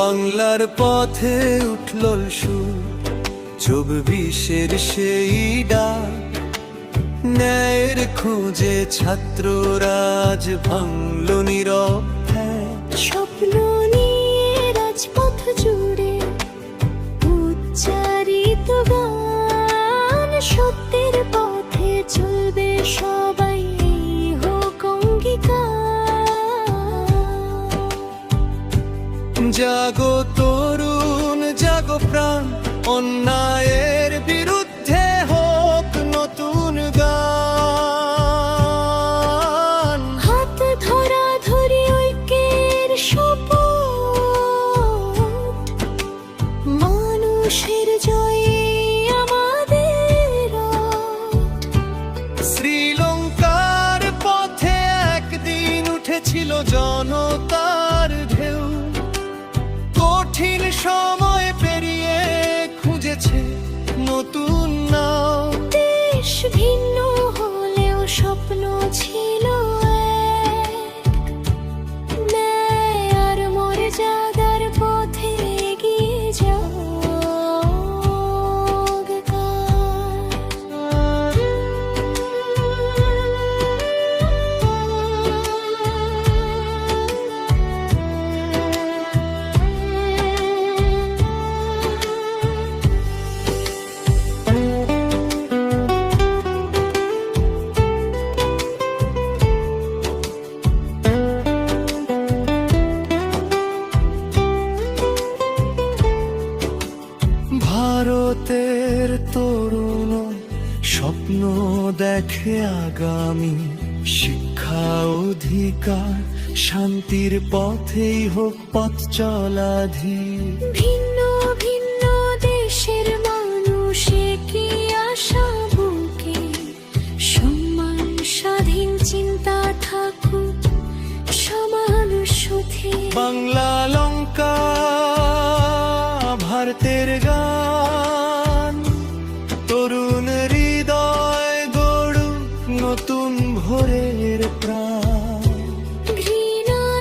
বাংলার পথে উঠল সুর, 24-এর সেই ডাক। ন্যায়ের খোঁজে ছাত্ররাজ ভাঙল নীরব ঠ্যাক। স্বপ্ন নিয়ে রাজপথ জুড়ে উচ্চারিত গান, সত্যের পথে চলবে সবাই, এই হোক অঙ্গীকার। জাগো তরুণ জাগো প্রাণ, অন্যায়ের বিরুদ্ধে হোক নতুন গান। হাত ধরা ধরি ঐক্যের শপথ, মানুষের জয়ে আমাদের রথ। শ্রীলঙ্কার পথে একদিন উঠেছিল জনতার ঢেউ, কঠিন সময় পেরিয়ে খুঁজেছে নতুন নাও। দেশ ভিন্ন হলেও স্বপ্ন ছিল এক, ন্যায় আর মর্যাদার পথে এগিয়ে ভারতের তরুণ স্বপ্ন দেখে আগামী, শিক্ষা অধিকার শান্তির পথেই হোক পথ চলা ধীর। ভিন্ন ভিন্ন দেশের মানুষে কি আশা বুকে, সম্মান স্বাধীন চিন্তা থাকুক সমান সুখে। বাংলা লঙ্কা